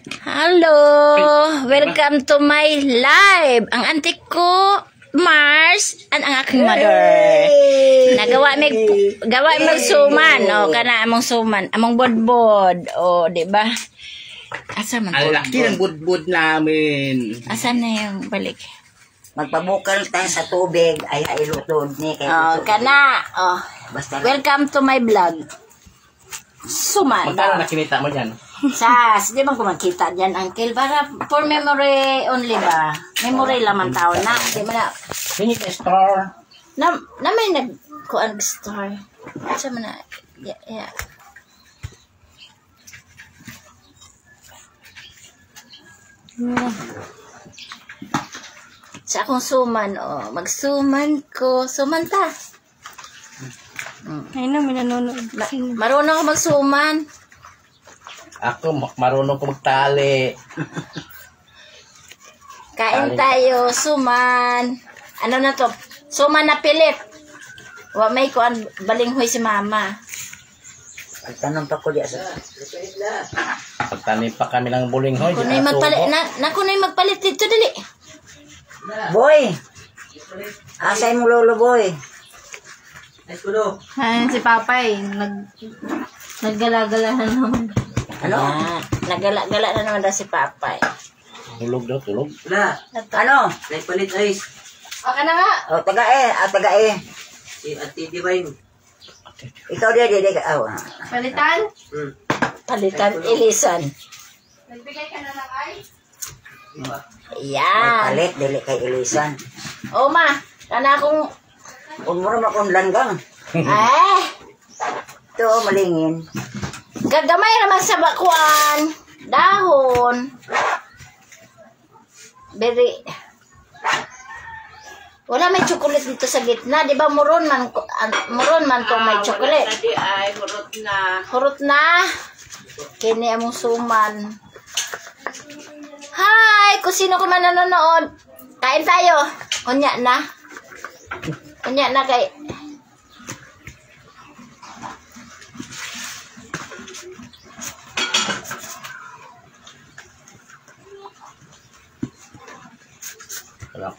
Hello! Welcome to my live! Ang auntie ko, Mars, ang aking mother. Nagawa magsuman. O, kana among suman. Among bodbod. O, diba? Asa man ang laki ng budbud namin. Asa na yung balik? Magpabukal tayo sa tubig ay ilutod ni kay Kana. Oh. Basta Welcome to my vlog. Suman. Magkano na kinita mo dyan? Sas, di ba kung magkita dyan, Uncle? Para for memory only ba? Memory lamang tao na. Di ba na? Singit na store. Na may nag-kuan store. Sa mana? Yeah. Sa akong suman, magsuman ko. Suman ta. Ay na, may nanonood. Marunong ako magsuman. Ako, marunong ko magtali. Kain tayo, suman. Ano na to? Suman na pilit. Wa may kuan balinghoy si mama. tanong pa ko diya sa Pagtanim pa kami ng bulinghoy. Kunay magpalit kunay magpalit dito dali. Boy. Asay mo lolo boy. Ayan si Papay, naggalagalahan naman. Ano? Nagala-gala na naman daw si Papay. Tulog daw, tulog. Ano? Nagpalit ay Okay na nga. O taga-e. si Ate Divine. Ikaw dia Palitan? Palitan ilisan. Nagbigay ka na ng ice? Yan. Palit dili kay Elisan. O ma, kana akong Umuro makon langgang. To malingin. gagamay naman sa bakuan. Dahon. Beri. Wala may chocolate dito sa gitna. Di ba muron man kung may chocolate. Tadi ay hurot na. Hurot na. Kini among suman. Hi! Kung sino ko man nanonood. Kain tayo. Unya na. Unya na kay...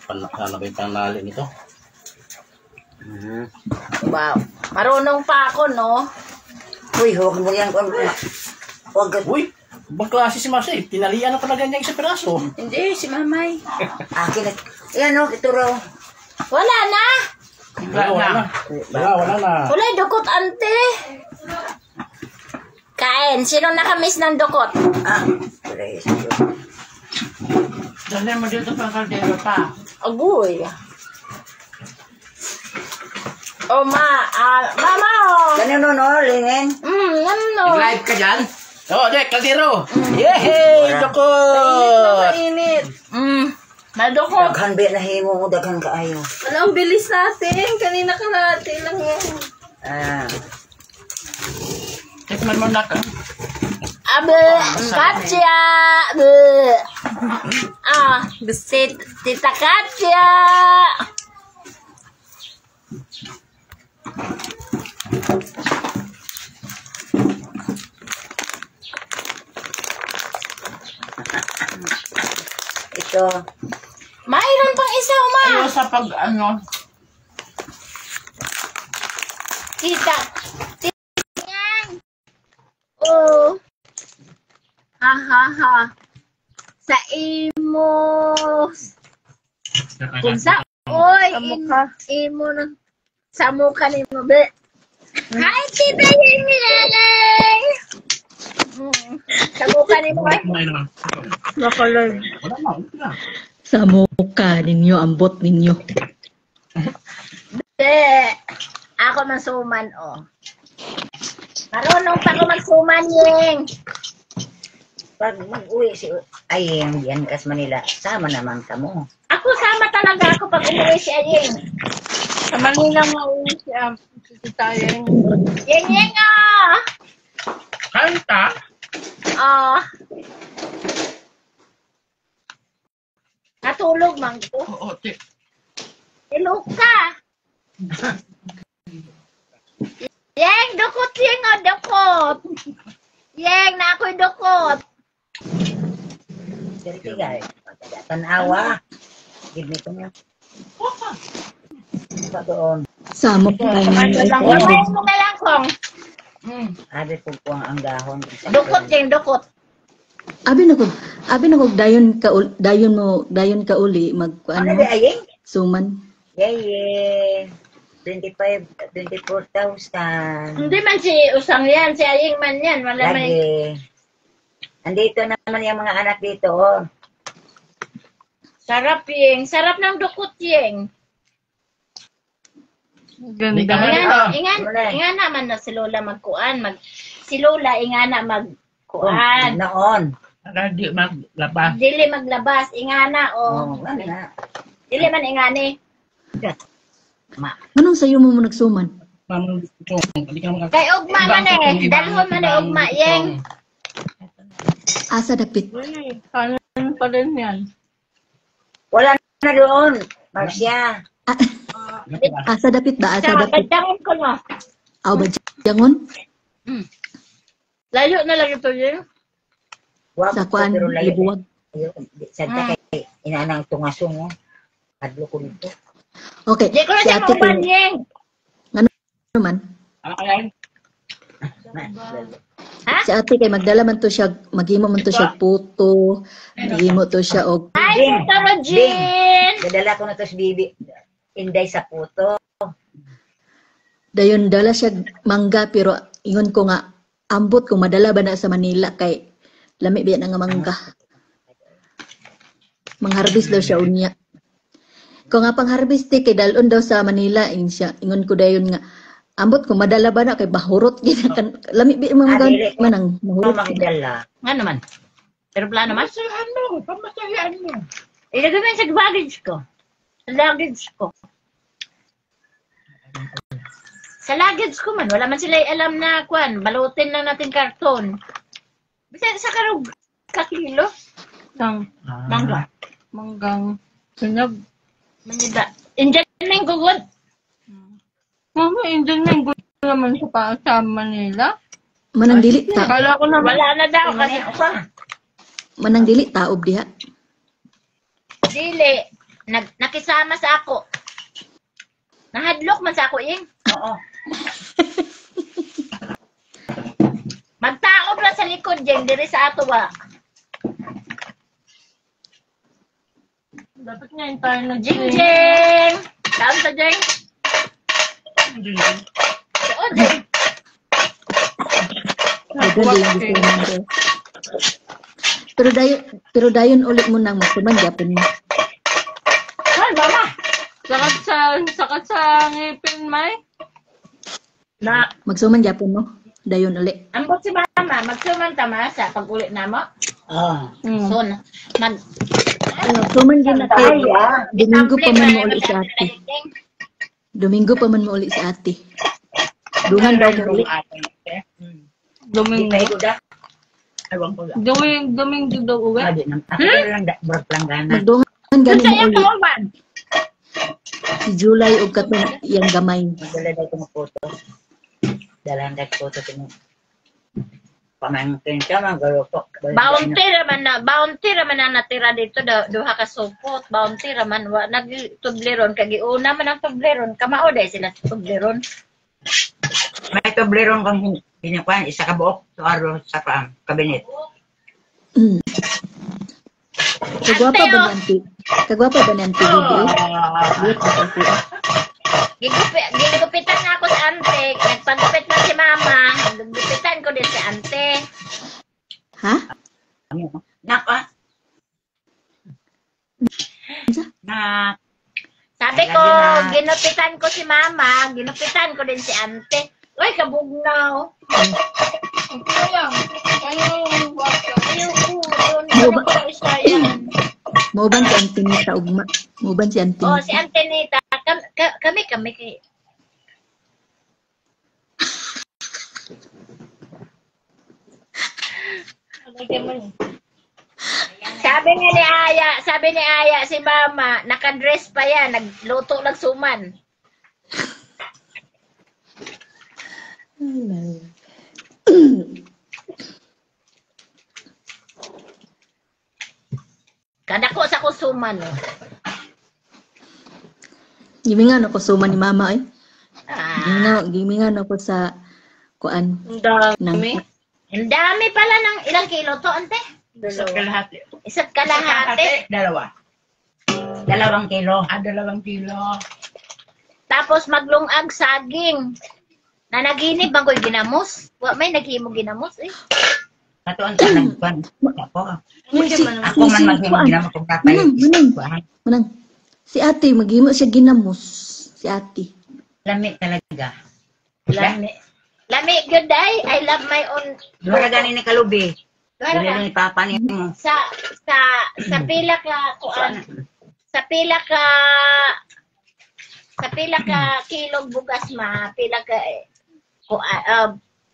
Ano ba yung panali nito? Wow. Marunong pa ako, no? Uy, huwag mo yan. Huwag ka. Uy! Ibang klase si Marcy. Tinalian na talaga niya isang piraso. Hindi, si Mamay. Akin at. Yan o, ito raw. Wala na. Wala na. Wala, dukot, ante. Kain. Sino nakamiss ng dukot? Tres. Dali mo dito pang kaldero pa. Agoy. Oh, mama, oh. Ganun no, lingin. Ano? Live ka dyan? Oo, Dek, kaldero. Yehey! Dukot! Mainit. Nadukot. Daghan ba na himo mo, daghan kaayo. Wala, ang bilis natin. Kanina kalahati lang yan. Tikman mo na ka. Abe, Katya. Tita Katya. Ito. Mayroon pang isa, ma. Ayaw sa pag ano. Tita. Oh. Ha. Sa imo. Kung sa oy, imo na. Sa mukha ni mo, be. Hi, tita yung nilalay. Sa mukha ni mo, Makulay. Sa mukha ninyo, ambot ninyo. be. Ako masuman, oh. Marunong pa ako magsuman, Yeng. Pag mag-uwi si Ayeng diyan kas Manila, sama naman ka mo. Ako sama talaga ako pag umuwi si Ayeng. Sa Manila mauwi siya. Sisitayin. Yeng, ah! Kanta? Natulog, man ko. Oo, te. Ilog ka. Yeng, dukot, Yeng, oh, dukot. Yeng, na ako'y dukot. Tigay. Tanawa. Give me ko niya. Sa doon. Samo ka ninyo. Gawin mo na lang kong. Abi po po ang dahon. Dukot yung dukot. Abi na kog dayon ka uli magkuan Ano mo ba ayeng? suman. Yay! 24,000. Hindi man si Usang yan, si Aying man yan. Wala man. Lagi. Andito naman yung mga anak dito. Oh. Sarap yung. Sarap ng dukot yung. Hindi ka man Ingan naman na si Lola magkuan. Si Lola ingana magkuan. Noon. Hindi maglaba. Dili maglabas. Ingana Oh, o. wala. Dili man ingani. Anong sayo mo nagsuman? Hindi ka mga... Kay ugma man eh. Dalhon man eh ugma yung. Asa dapit. Kanan pa rin yan. Wala na doon. Marcia. Asa dapit ba? Asa dapit. Pagdangon ko no. Aw ba jangon? Layo na lang ito yung. Wag Sa kuan pero layo. libuwag. Sadya kay inanang tungasong mo. Adlo ko nito. Okay, Di ko na si siya ate mauban ko yung. naman. Ano kaya? Si ate kay magdala man to siya, maghimo man to siya puto, maghimo to siya og Ay, Ding. Taro Jean! Dadala ko na to si Bibi. Inday sa puto. dayon dala siya mangga pero ingon ko nga ambot kung madala ba na sa Manila kay lami biya na nga mangga. Mangharbis daw siya unya. Kung nga pang-harvest kay dalon daw sa Manila ingon ko dayon nga ambot kung madala ba na kay bahurot gid kan lami biya mangga Dili. manang Ano mahurot. makidala? Nga naman. Pero plano man. Pamasahihan mo. Ilagay mo yun sa luggage ko. Sa luggage ko. Sa luggage ko man. Wala man sila alam na kwan. Balutin lang natin karton. Bisa sa karug kakilo. Sang Mangga. manggang sunyag. Manida. Indian na yung gugod. Mama, Indian na yung gusto naman sa Manila. Manang dili ta, Kala ko naman. Wala na daw. Kasi manang dili taob diha. dili. Nakisama sa ako. Nahadlok man sa ako, Ing. Oo. Magtaob lang sa likod, Jeng. Diri sa ato ba? Dapat ngayon tayo na Jing, Jeng! Saan sa Jeng? Oo, Jeng. Dagan din yung gusto mo. Pero dayon ulit mo nang magsuman gyapon mo. Ay, mama! Sakat sa ngipin, May. Na, Magsuman gyapon mo. Dayon uli. ambot si mama. Magsuman tama sa pag-ulit na mo. Ah. So, Magsuman gyud na kay Domingo pa man mo uli si ate. Jeng. Domingo pa man mo uli si ate. Duhan daw mo uli. Di pa ito da. Ewan ko lang. Domingo daw uwi. Adi nang ako lang brag langgana. Magduhan gani Sa mo iyo, uli. kawaban. Si July ug katong iyang gamay. Magdala daw ko photo. Dalan daw photo kini. Pamangkin ka man galupok. Bounty raman na natira dito duha ka supot. Bounty raman wa nagtubleron kagiuna man ang tubleron. Kamao dai sila sa tubleron. May tobleron kang pinakwan isa ka buok so aro sa kabinet. Mm. Kagwapa ba ni auntie? Kagwapa ba ni auntie Bibi? Buot ba sa kuya? Gigupitan na ako sa ante. Nagpagupit na si mama. Naggupitan ko din si ante. Ha? Naka. Na Sabi ko, Lagi na. ginupitan ko si mama. Ginupitan ko din si ante. Uy, kabugnaw. Okay lang. Kaya yung Ayoko. Ano ba? Yun ko isa yan. Mauban si auntie ni sa ugma. Mauban si auntie. Oh, si ante Nita. Kami. Sabi ni Aya si mama, nakadress pa yan, nagluto lang suman. Kadako sa kusuman, no. Gimingan ako suma ni mama eh. Ah, Gimingan ako sa kuan. Ang dami. ang dami pala ng ilang kilo to, ante? Sa kalahati. Isa't kalahati. Dalawa. 2 kilo. 2 kilo. Tapos maglungag saging. Na naginip ang ko'y ginamos. Wa may naghimo ginamos eh. Ato ang tanagpan. Ako. Si, Ako man maghimo ginamo kung kapay. Manang. Si ate, maghimo siya ginamos. Si ate. Lami talaga. Lami. Lami good day. I love my own. Mura gani ni kalubi. Para Dili ka. ni papa ni mo. Sa pila ka kuan. Sa pila ka kilog bugas ma, pila ka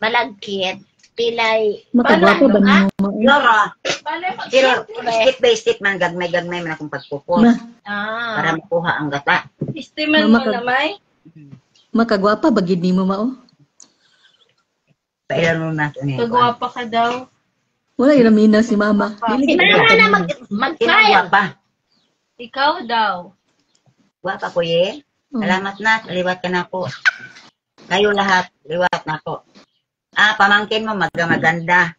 malagkit, pilay. Makagwapo ba Ano, ni mo? Lora. Bale, Pero step by step man gagmay man akong pagpupos Ma, Ah. para makuha ang gata. istiman mo Mama ka- na, May. makagwapa ba gid nimo mao? Pailan mo na ito niya. Kagwapa ka daw. Wala yung naminaw si mama. Si mama na mag-file. Gwapa. Ikaw daw. Gwapa ko ye. Salamat na. Liwat ka na po. Kayo lahat. Liwat na po. Pamangkin mo maganda.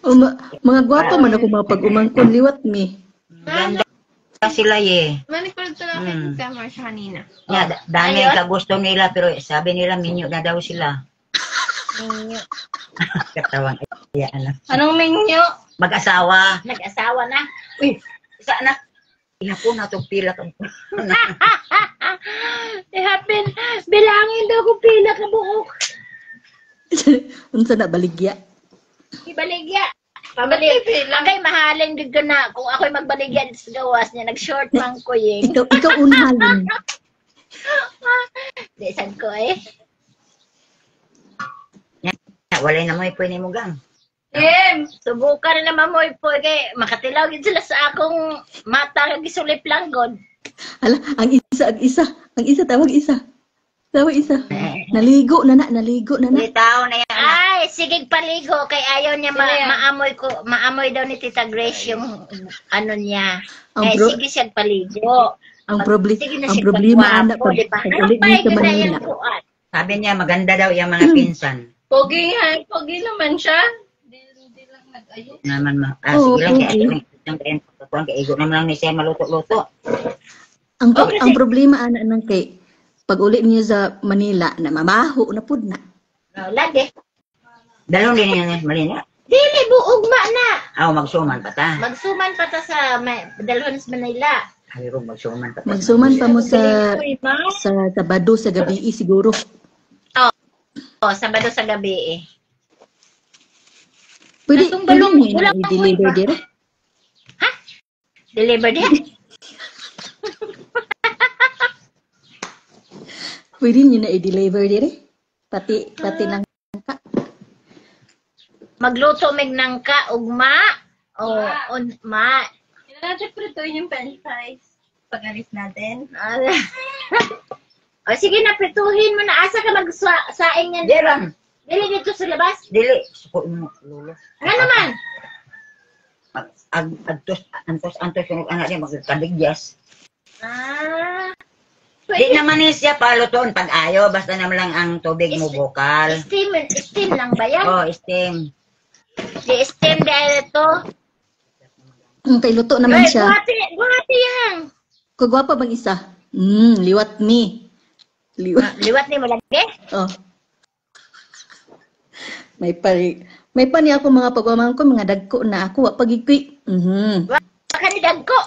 O, mga gwapa man ako mapag-umangkon liwat mi. Ganda sila ye. Manikulog ko lang kay Mars kanina. Dami ka gusto nila pero sabi nila minyo na daw sila. Ninyo. Katawang iya ano. Anong menu? Mag-asawa. Nag-asawa na. Uy, isa na. Ihapon na itong pila ka. Ihapin, bilangin daw kung pila ka buhok. Unsa na baligya? Ibaligya. Pabalik. Agay mahalin dito na. Kung ako'y magbaligya dito sa gawas niya, nag-short man ko yung. Ikaw unahalin. Desan ko eh. Walay na mo ipwede mo gang. Subukan na naman mo po kay makatilaw gid sila sa akong mata kag gisulip lang god. Ala, ang isa tawag isa. Tawag isa. Naligo na. Tao na yan. Ay, sige paligo kay ayaw niya maamoy daw ni Tita Grace yung ano niya. Ang Kaya pro- sige siya paligo. Ang Sige na siya problema anak pagwapo, di ba? pag Ano ulit pa dito yun na Manila. yung kuan? Sabi niya maganda daw yung mga pinsan. Pogi naman siya. Hindi lang nag-ayos. Naman Oo, sige lang okay. kaya ang pagkuhan kay igo naman lang ni siya maluto-luto. Ang problema anak nang kay pag uli niya sa Manila na mamaho na pud na. Lagi. Dalawang din niya Malina. Dili buog ma na. Magsuman pa ta. Magsuman pa ta sa dalhon sa Manila. Hayro magsuman pa ta. Magsuman pa mo sa Sabado sa gabi siguro. Sabado sa gabi eh. Pwede Natong balong, niyo wala i-deliver pa. dire. Deliver din. Pwede niyo na i-deliver dire. Pati lang ka. Magluto mig nangka ugma. Ma. Natin prituin yung french fries. Pag-alis natin. O sige na, prituhin mo na. Asa ka magsaing yan? Diyan. Dili dito sa labas? Dili. Suko mo lulo. Ano naman? Antos yung anak niya magkadigyas. Pwede. Di naman siya paluton pag ayaw. Basta naman lang ang tubig mo bukal. Steam lang ba yan? Steam. Di steam dahil ito. Kay luto naman siya. Buhati yan. Kagwapa bang isa? Liwat mi. Liwat ni mo lagi? Oh. May pa niya ako mga pagwamang ko, mga dagko na ako, wa pagikwi. Baka ni dagko.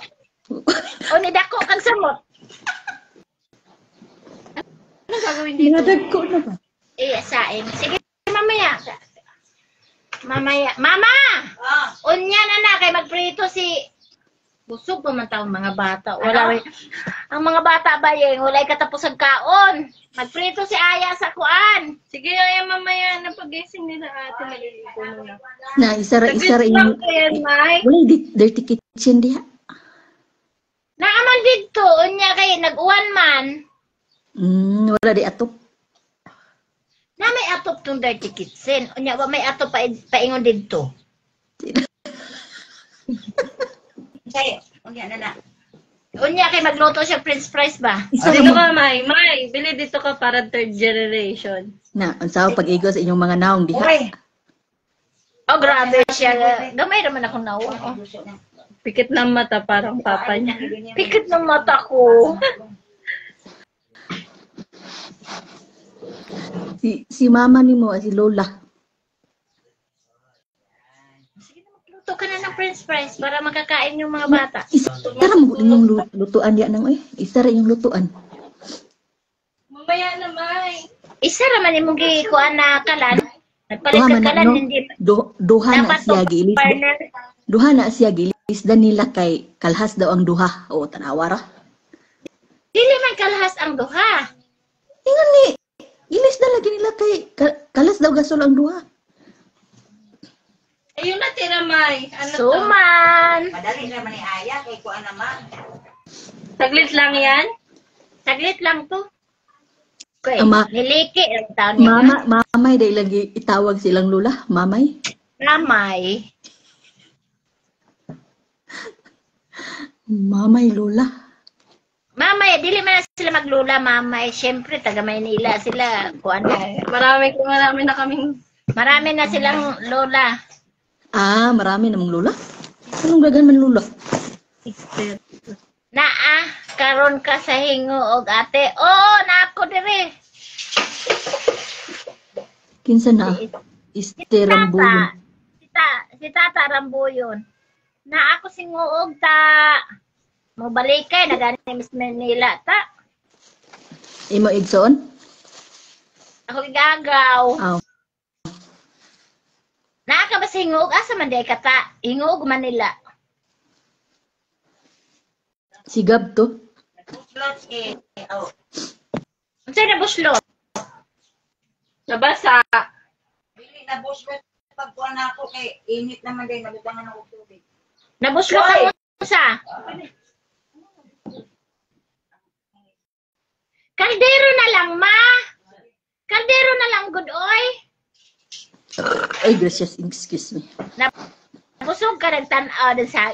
O ni dako kang samot. Ano gagawin dito? Mga dagko na ba? Saing. Sige, mamaya. Mama! Unya na kay magprito si busog pa man taong mga bata. Ang mga bata ba yung walay katapos ang kaon. Magprito si Aya sa kuan. Sige, ay mamaya na pag-gising nila ate. Maliligo muna. Na isara Lang yung ko yan, Mike. wala dirty kitchen diha. Naaman dito. Unya kay nag-uwan man. Wala di atop. Na may atop tong dirty kitchen. Unya wa may atop paingon dito. Unya na na. Unya kay magluto siya french fries ba? Isa Dito mo ka, May. May, bili dito ka para third generation. na unsa pag-igo sa inyong mga naong diha. Uy. Oh, grabe siya. Gamay naman ako na. Pikit ng mata, parang papa niya. Pikit ng mata ko. Si mama nimo si Lola. Luto ka na ng french fries para makakain yung mga bata. Isa ra mo inyong lutuan diya nang isa ra yung lutuan. Mamaya na, May. Isa raman imong gikuan na kalan. Nagpalit Duha ka man na, kalan, no? hindi. Duha na Dapat siya to gilis. partner. Duha na siya gilisdan nila kay kalhas daw ang duha. O tanawa ra. Dili man kalahas ang duha. Ingon ni gilisdan lagi nila kay kalas daw gasol ang duha. Ayun na, tira, May. Ano to? Suman. Madali naman ni Aya kay kuan naman. Saglit lang yan? Saglit lang to. Okay. Ama- Niliki ang taon niya. Mamay day lagi itawag silang Lola, mamay. Ramay. Mamay Lola. Mamay, dili man na sila maglula, mamay. Siyempre, taga Maynila sila. Kuan na. Marami na kaming... Marami na silang lola. Ah, marami namang Lola. Anong dagan man Lola? Naa, karon ka sa hingo og ate. Oh, naako dire. Kinsa na? Rambuyon. Si Tata Rambuyon. Na ako singuog ta. Mo balikay na gani Miss Manila ta. Imo igsoon? Ako igagaw. Aw. Na ka ba sa hinguog asa man day ka ta? Hinguog Manila. Sigab to. Buslot oh. Unsay na buslot? Nabasa. Dili na buslot pag kuan ako kay init naman din nabutangan ako tubig. Nabuslot ang usa. Kaldero na lang, ma. Kaldero na lang, good oy. Ay, gracious, excuse me. Busog ka nagtanaw din sa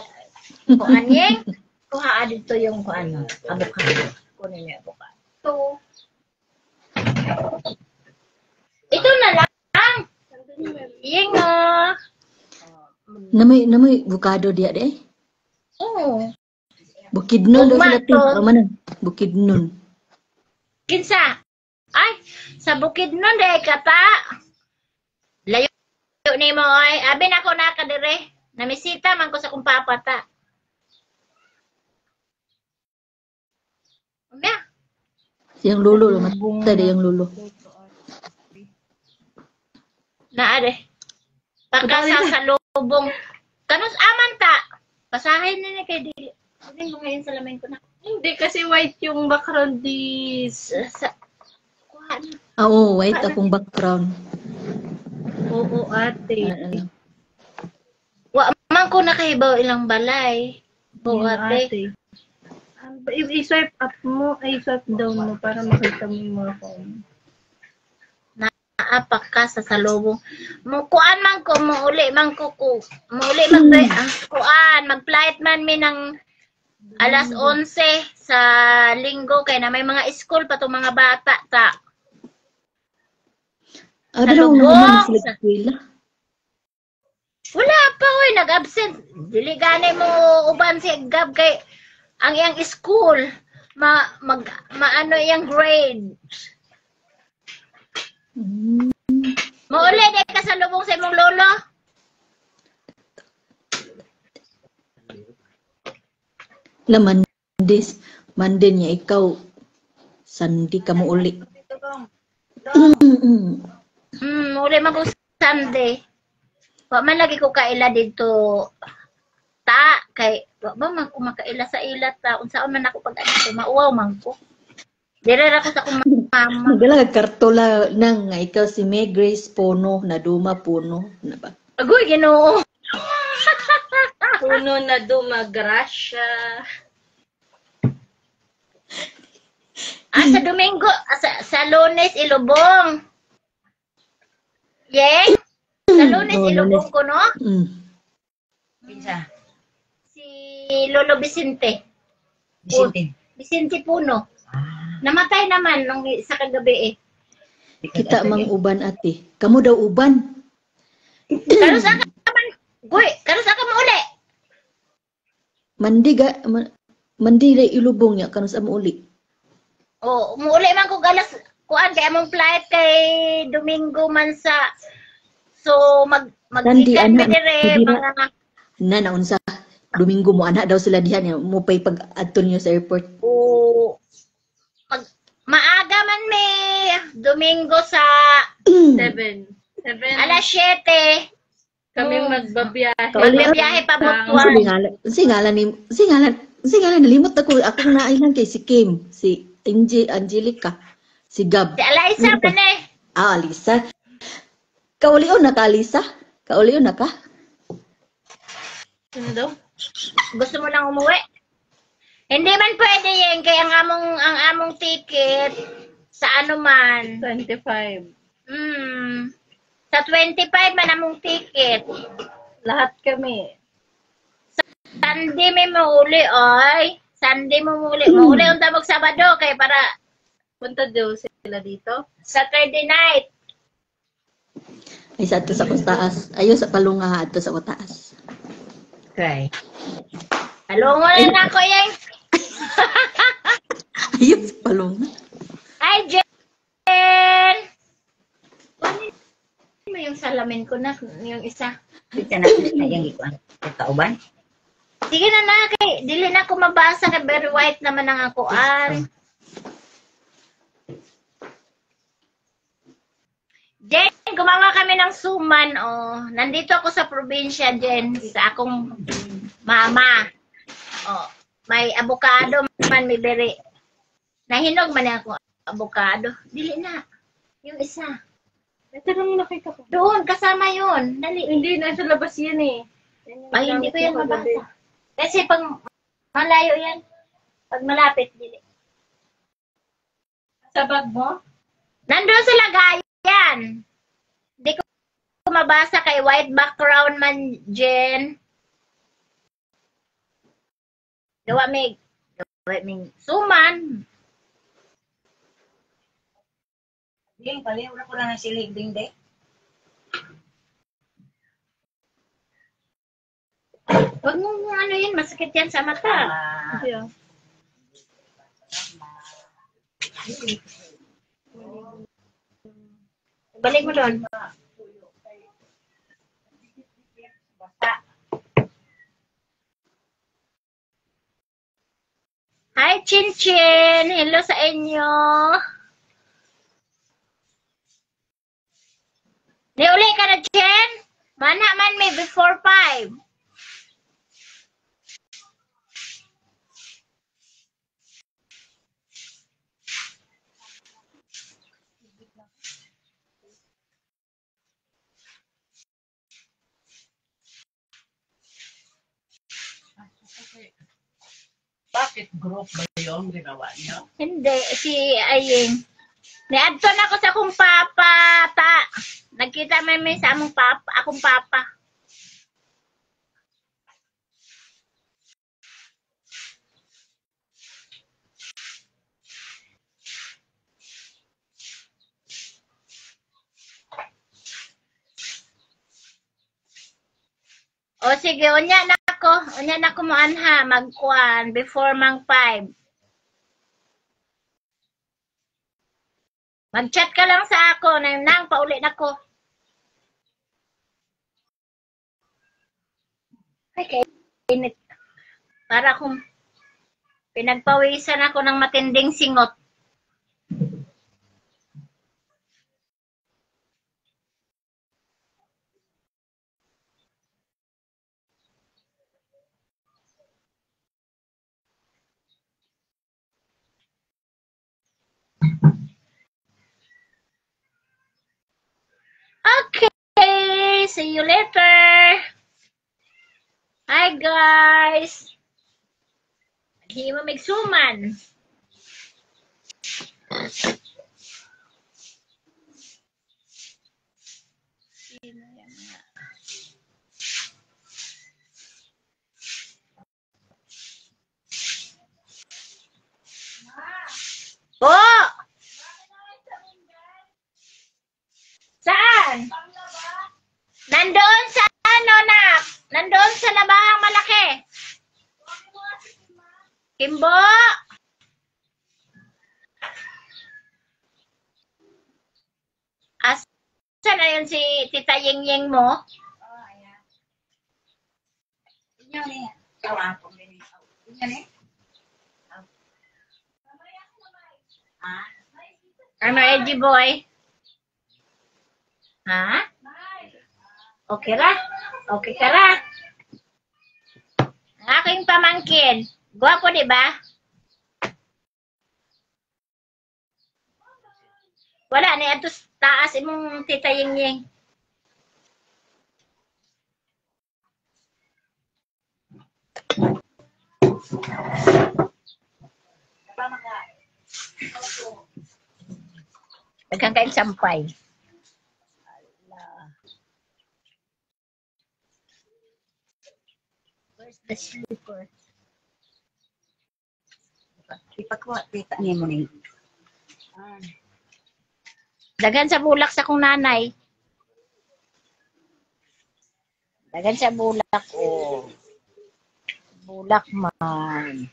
kuan yeng. Kuha dito yung kuan, avocado. Kunin niyo avocado. Ito na lang. Yeng Namoy bukado diya de. oh. Bukidnon daw sila Tomato. to. Manan? Bukidnon. Kinsa? Ay, sa bukid nun day kata. Layo ni mo ay. Abi na ako nakadire. Namisita man ko sa kong papata. Umya. Siyang lulo, matay de yung lulo. Naade. Pagkasa sa lubong. Kanus aman ta. Pasahin na ni kay dili. Kunin mo ngayon sa lamay ko na. Hindi kasi white yung background is... Kuha na. Oo, white akong background. Oo, ate. Wa man ko nakahibaw ilang balay. Yun, Buhate. I-swipe up mo, i-swipe down mo para makita mo yung mga phone. Naapak ka sa salubong. Kuan man ko, muuli man ko. Muuli kuan, mag-flight man mi ng alas 11 sa linggo kay na may mga school pa tong mga bata ta. Ada daw Salubong. naman sila sa eskwela. Wala pa oy, nag-absent. Dili gani mo uban si Gab kay ang iyang school maano iyang grade. Muuli di ka sa lubong sa imong lolo. Laman Mande niya ikaw sandi ka mo uli. Uli man ko Sunday. Wa man lagi ko kaila dito ta kay wa ba man ko makaila sa ilat ta unsaon man ako pag ano mauwaw man ko. Dire ra ko sa akong mama. Magala kartola nang nga ikaw si May Grace Puno na Duma Puno na ba? Agoy Ginoo. Puno na dumagrasya. Sa Domingo, sa Lunes Ilubong. Yeng? Sa Lunes Oh, Ilubong Lunes. ko no? Mm. Pinsa. Si Lolo Vicente. Vicente. Vicente Puno. Ah, Namatay naman nung sa kagabi eh. Kita mang uban ate. Kamu daw uban. Karos ka man, Goy, karos ka mo uli. Mandi na ilubong niya kanus amo uli. Oh, umuuli man ko galas kuan kay among flight kay Domingo man sa so Nandi, mag-weekend anak, mi dire hindi na. mga Na naunsa Domingo mo anak daw sila diha niya mo pay pag adto niyo sa airport. o pag maaga man mi Domingo sa 7. 7. alas 7 Kaming magbabiyahe. magbibiyahe pa Sige Butuan. ngalan nalimot ako nailan kay si Kim, si Angelica, si Gab. Si Alaisa man eh. Ah, Lisa. Kaulion na ka, Lisa? Kaulion na ka? Ano daw? Gusto mo nang umuwi? Hindi man pwede yan kay ang among ticket sa ano man. 25. Sa 25 man among ticket. Lahat kami. Sunday may mauli, oy. Sunday mo muli. Mauli ang tamag Sabado kay para Punta daw sila dito. Saturday night. Ay, sa ato sa taas. Ayo sa palunga ato sa taas. cry. Alungo na ako yan. Ayo sa palunga. Hi, Jen! Kunin mo yung salamin ko na, yung isa. Kita na yung ikuan. Kauban. Sige na kay dili na ko mabasa kay very white naman ang akuan. Jen, gumawa kami ng suman, oh. Nandito ako sa probinsya, Jen, sa akong mama. Oh, may avocado man, may beri. Nahinog man ako avocado. Dili na. Yung isa. Ito lang nakita ko. Doon, kasama yun. Dali. Hindi, nasa labas yan eh. Ay, hindi ko yan mabasa. Kasi pag malayo yan, pag malapit, dili. Sa bag mo? Nandun sa lagayan. Hindi ko mabasa kay white background man, Jen. Gawa may suman. Ding, paliw na ko na ng silig ding de. Huwag mo ano yun, masakit yan sa mata. Yeah. Balik mo doon. Hi, Chin Chin! Hello sa inyo! Niuli ka na, Chen? Mana man may before 5. Bakit group ba yung ginawa niyo? Hindi, si Aying. Niadto na ako sa akong papa, ta. Nagkita may sa among papa, akong papa. O sige, unya na ko mo anha, magkuan, before mang 5. Mag-chat ka lang sa ako, nang pauli na ko. Ay, kainit. Para kung pinagpawisan ako ng matinding singot. Okay, see you later. Hi guys. Hindi mo magsuman. Asa na bahang malaki? Kimbo! Asa na yun si Tita Ying Ying mo? Inyo ni. Tawa ko din. Inyo ni. Ano, Edgy boy? Ha? Okay ra? Okay ka ra? Ang aking pamangkin. Gwapo, di ba? Wala ni ato taas imong Tita Ying Ying. Daghang kaayong sampay. Where's the slipper? Ipagkuha, tita niya mo ni. Dagan sa bulak sa kong nanay. Dagan sa bulak, oh. Bulak man.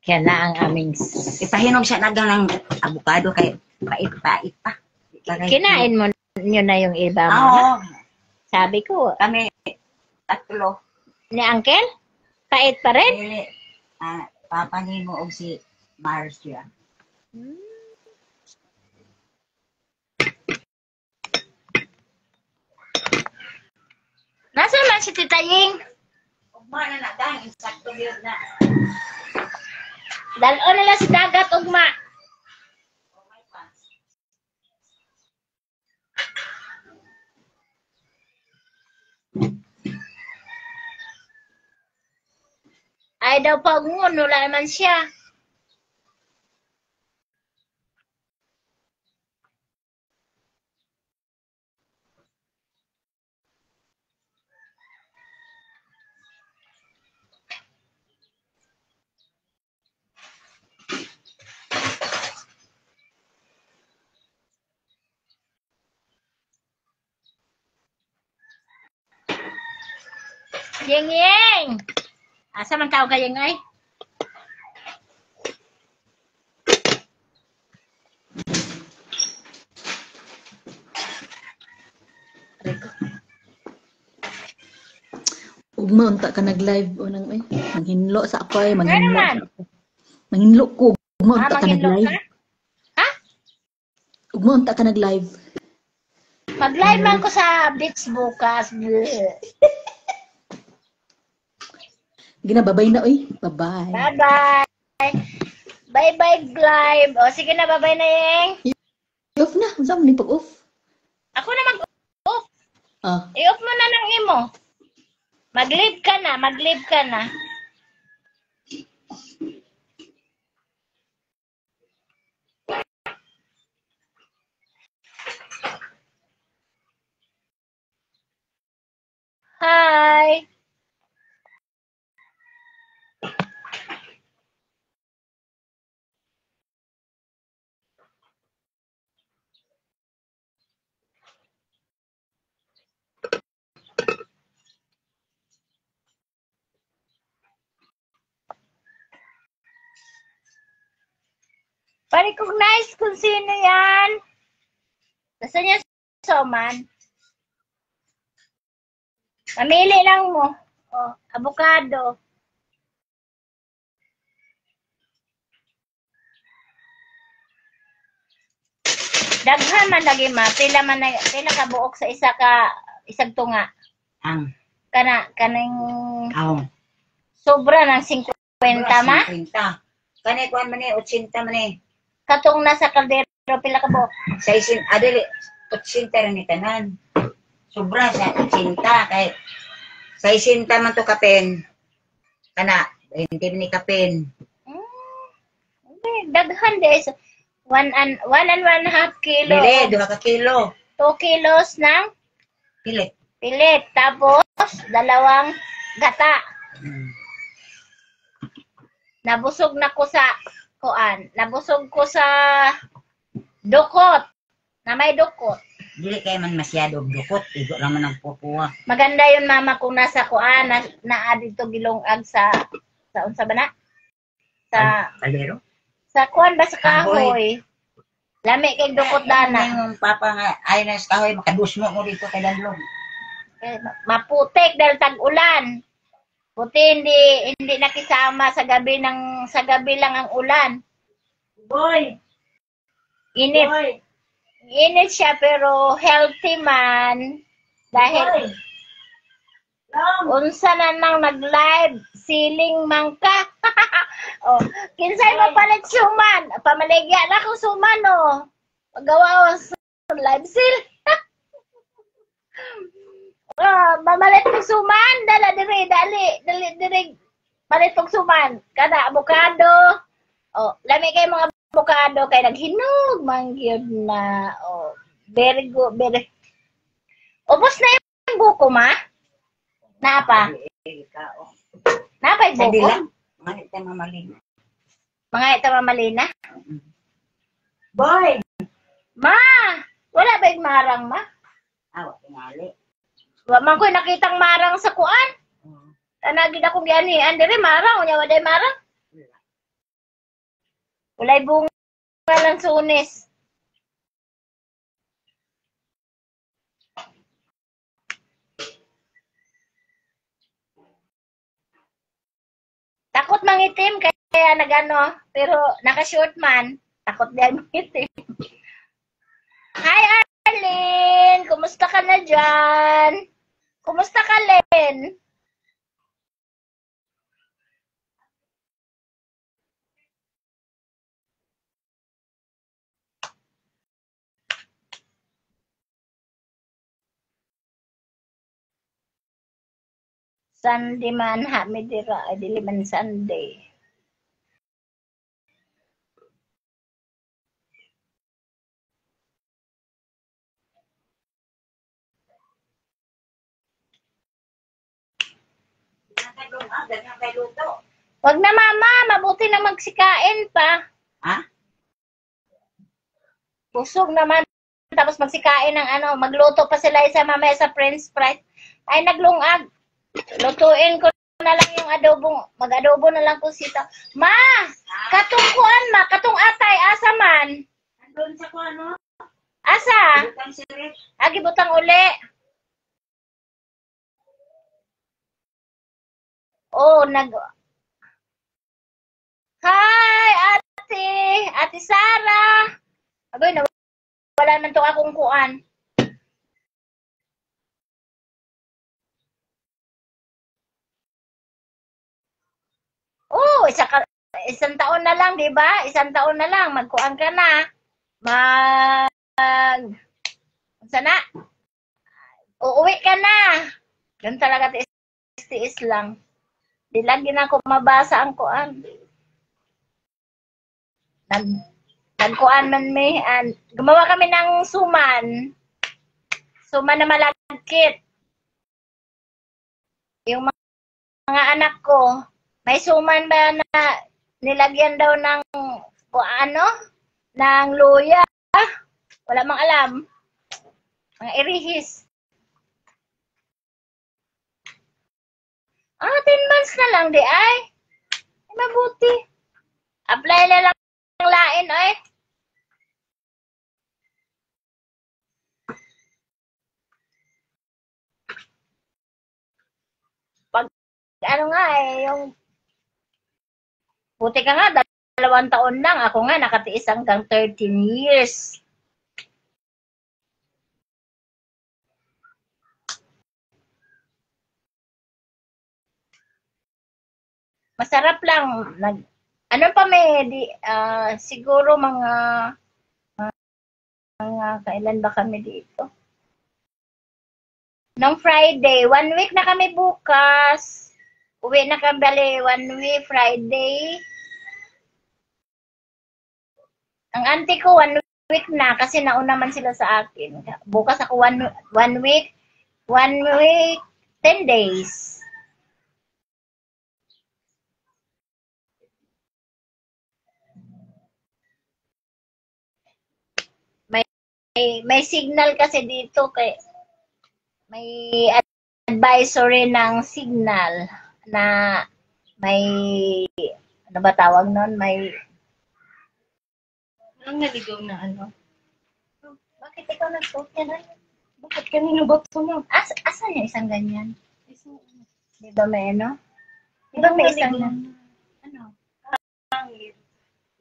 Kaya na ang aming... Ipahinom siya na ng avocado kay pait-pait pa. Kinain mo nyo na yung iba mo. Oo. Sabi ko, Kami, tatlo. ni Uncle, pait pa rin. Dili, papanin mo og si Marcia. Nasaan man si Tita Ying? Ugma na na, dahil insakto yun na. Dalo nila sa dagat, ugma. Ay daw pag ngun, wala naman siya. Ying Ying! Asa man tao ka Ying ay? Ugma unta ka nag-live o nang ay manghinlo sa ako ay Ano manghinlo. man? Manghinlo ko. Ugma unta ka Maghilo nag-live. ka? Ha? Ugma unta ka nag-live. Mag-live man ko sa beach bukas. Ginababay na oy. Bye-bye. Bye-bye! Bye-bye live! O sige na, bye-bye na Ying! I-off na. Unsa man ni pag-off? Ako na mag-off. Ah, I-off mo na ng imo. Mag-live ka na, mag-live ka na. Hi! Pa-recognize kung sino yan. Gusto niya soman. Mamili lang mo. Oh, avocado. Daghan man lagi ma. Pila ka buok sa isag tunga. Ang, Kaning sobra ng 50 ma. 50. Kani kuan man ni 80 man ni. Katong nasa kaldero pila ka buok. Sa isin adili 80 rin ni tanan. Sobra sa 80 kay sa 80 man to kapen. Kana 20 ni kapen. Okay, daghan des. 1 and 1/2 kilo. Dili 2 ka kilo. 2 kilos ng Pilit. pilit. Tapos, 2 gata. Nabusog na ko sa kuan. Nabusog ko sa dukot. Na may dukot. Dili kay man masyado dukot, igo lang man ang pupuwa. Maganda yun mama kung nasa kuan na dito gilungag sa unsa ba na? Kalero. Sa kuan ba sa kahoy? Lami kay dukot dana. Yung papa nga ay na sa kahoy makadusmo mo dito kay Danlong. Maputik dahil tag-ulan. Puti hindi nakisama sa gabi lang ang ulan. Boy. Init. Init siya pero healthy man dahil unsa na nang nag-live siling mangka. Oh, kinsay mo palit suman? Pamaligya na ko suman oh. Pagawa sa live sale. Mamalit mo suman, dali palit mo suman. Kada avocado. Oh, lami kay mga avocado kay naghinog mangyod na. Oh, very good, very. Ubos na yung buko ma? Napa? Napa yung buko? Mga ita mamalina. Mga ita mamalina? Boy! Ma! Wala ba yung marang ma? Awa, tingali. Man ko'y nakitang marang sa kuan. Tanagin akong gianian. Dire marang. Unya waday marang. Walay bunga lang sunis. Takot mangitim kaya nagano. Pero naka-short man. Takot din mangitim. Hi Arlene! Kumusta ka na dyan? Kumusta ka, Len? Sunday man, hami dira. Ay, dili man Sunday. Wag na mama, mabuti na magsikain pa. Ha? Busog naman. Tapos magsikain ng ano, magluto pa sila isa mamaya sa French fries. Ay, naglungag. Lutuin ko na lang yung adobong, mag-adobo na lang ko sita. Ma! Katong kuan ma, katong atay, asa man? Andun sa ko ano? Asa? Butang sirit. Agi butang uli. Oh, Hi, ate! Ate Sarah! Agoy, wala man to akong kuan. Oh, isang taon na lang, di ba? Isang taon na lang, magkuan ka na. Sana? Uuwi ka na. Yun talaga, tiis lang. Di lagi na ako mabasa ang kuan. Nagkuan man may, gumawa kami ng suman. Suman na malagkit. Yung mga anak ko, may suman ba na nilagyan daw ng ng luya? Wala mang alam. Mga irihis. 10 months na lang di ay. Mabuti. Apply na lang ng lain ay. Pag ano nga yung buti ka nga 2 taon lang. Ako nga nakatiis hanggang 13 years. Masarap lang. Ano pa siguro mga kailan ba kami dito? Nung Friday, 1 week na kami bukas. Uwi na kami 1 week, Friday. Ang auntie ko 1 week na kasi nauna man sila sa akin. Bukas ako 1 week, 10 days. may signal kasi dito kay may advisory ng signal na may ano ba tawag nun? May Ang naligaw na ano. bakit ikaw nagsuot yan? Bakit kanino ba ito na? Asan yung isang ganyan? Isang Di ba may ano? Di ba may isang ano? hangin.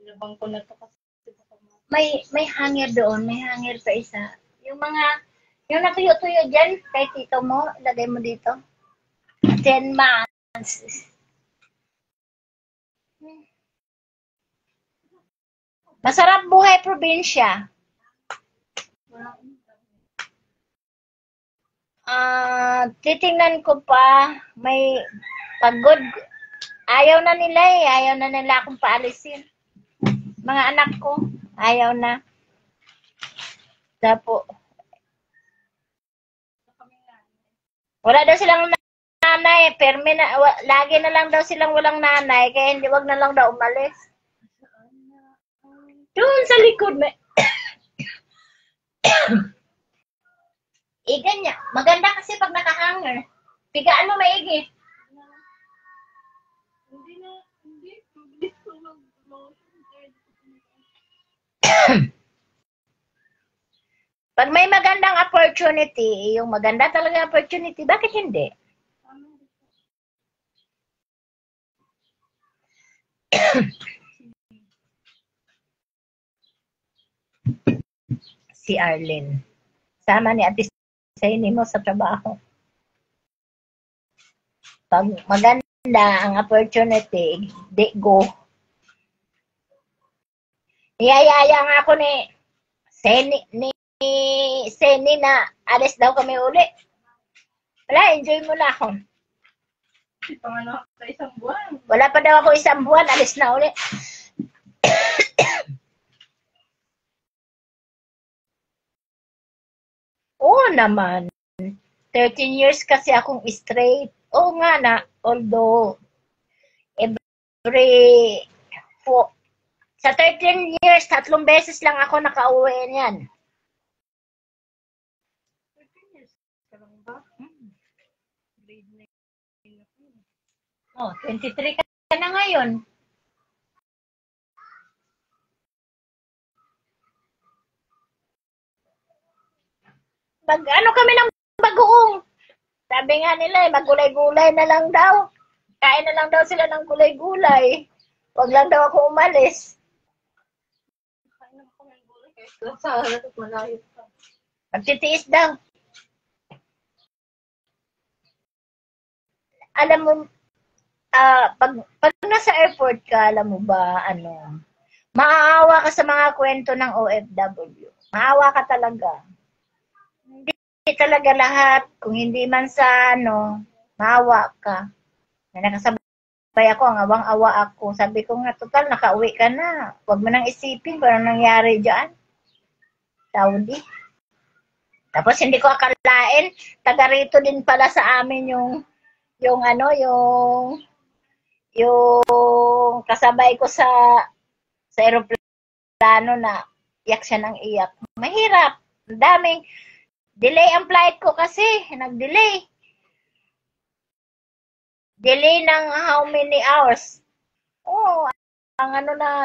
Labang ko na to kasi baka May hanger doon, may hanger pa isa. Yung natuyo-tuyo dyan, kay tito mo, ilagay mo dito. 10 months. Masarap buhay probinsya. Titingnan ko pa, may pagod. Ayaw na nila ayaw na nila akong paalisin. Mga anak ko, ayaw na. Tapo. Wala daw silang nanay, lagi na lang daw silang walang nanay, kaya hindi wag na lang daw umalis. Doon sa likod may ganyan. Maganda kasi pag nakahanger. Pigaan mo maigi. hindi. Mabilis ko Pag may magandang opportunity, yung maganda talaga opportunity, bakit hindi? Si Arlene. Sama ni Ate Saini mo sa trabaho. Pag maganda ang opportunity, di go. Niyayaya nga ako ni Seni na alis daw kami uli. Wala, enjoy mo na ako. Panganak sa isang buwan. Wala pa daw ako isang buwan, alis na uli. Oo naman. 13 years kasi akong straight. Oo nga na, although sa 13 years, 3 beses lang ako nakauwi niyan. 13 years ka lang ba? Grade 9 ako. Oh, 23 ka na ngayon. Ano kami ng bagoong. Sabi nga nila, magulay-gulay na lang daw. Kain na lang daw sila ng gulay-gulay. Huwag lang daw ako umalis. Kain naman ko ng gulay kahit lang sa halat at malayo pa. Magtitiis daw. Alam mo, pag nasa airport ka, alam mo ba, maaawa ka sa mga kwento ng OFW. Maawa ka talaga. Hindi talaga lahat. Kung hindi man sa maawa ka. May nakasabay ako, ang awang-awa ako. Sabi ko nga, total, nakauwi ka na. Huwag mo nang isipin kung anong nangyari dyan. Saudi. Tapos hindi ko akalain, taga rito din pala sa amin yung kasabay ko sa aeroplano na iyak siya ng iyak. Mahirap. Ang daming delay ang flight ko kasi. Nag-delay. Delay ng how many hours? Oh, ang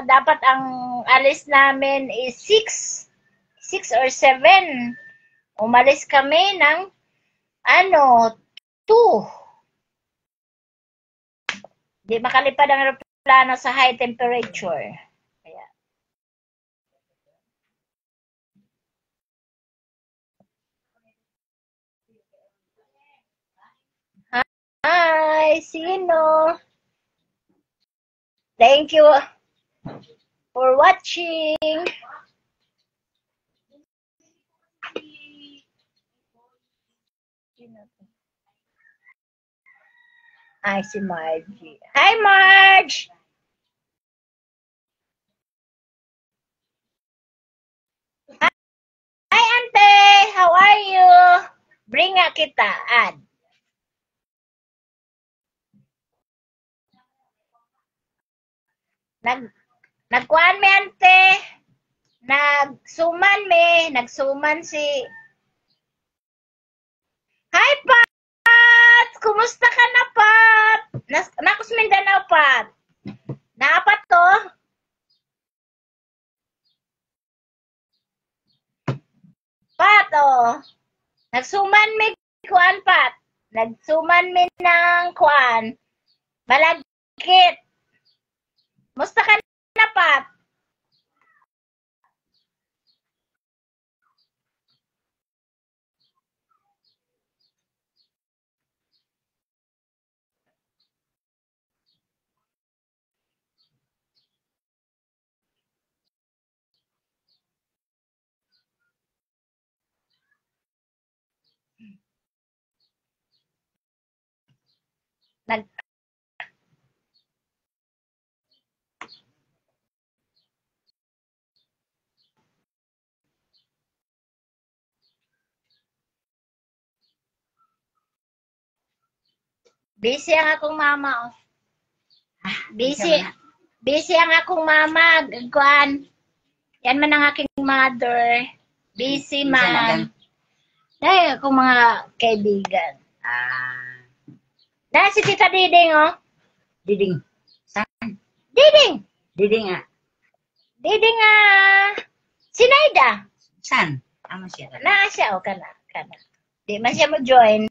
dapat ang alis namin is 6 or 7. Umalis kami ng 2. Di makalipad ang aeroplano sa high temperature. Kaya. Hi, sino? Thank you for watching. Ay, si Margie. Hi, Marge! Hi, Ante! How are you? Bring nga kita, Ad. Nagkuhan mi, Ante. Nagsuman si... Hi, Pat! Kumusta ka na, Pat? Nakus Mindanao, Pat. Naapat to? Pat, oh. Nagsuman mi kuan, Pat. Nagsuman mi ng kuan. Malagkit. Musta ka na, Pat? Nag Busy ang akong mama, oh. Busy ang akong mama. Kuan. Yan man ang aking mother. Busy man. Dahil akong mga kaibigan. Dahil si Tita Diding, oh. Diding. Saan? Diding! Diding nga. Diding, Sinaida. Saan? Ama siya. Naa siya, oh, kana. Di man siya mo join.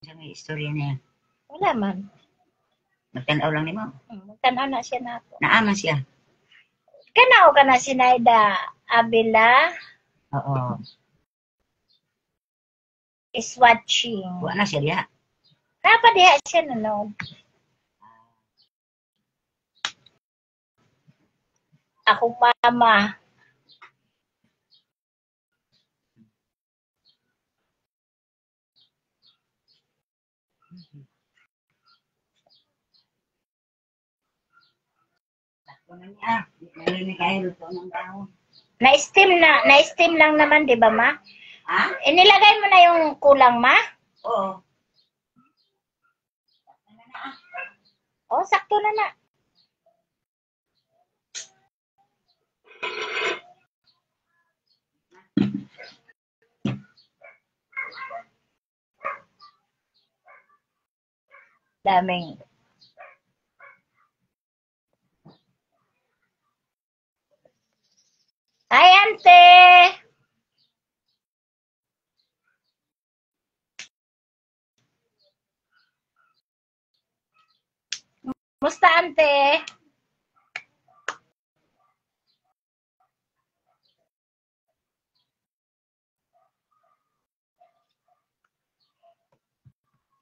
Saan may istorya na yan? Wala man. Magtanaw lang ni mo. Magtanaw na siya na ako. Naama siya. Kana o kana Sinaida Abila Oo. is watching. Wala na siya diha. Napadiha siya nanood. Akong mama. Narinig kayo luto ng tao. Na-steam lang naman, di ba, ma? Ha? Inilagay mo na yung kulang, ma? Oo. Oh, sakto na na. Daming. Hi, ante! Musta, ante?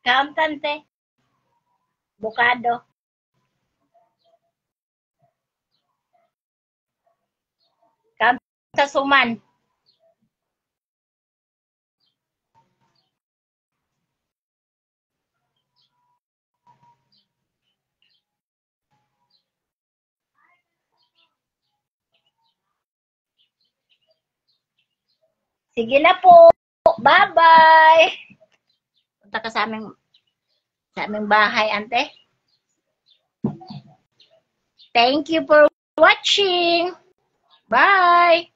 Count, ante. Bukado. Count sa suman. Sige na po. Bye-bye. Punta ka sa aming bahay, ante. Thank you for watching. Bye.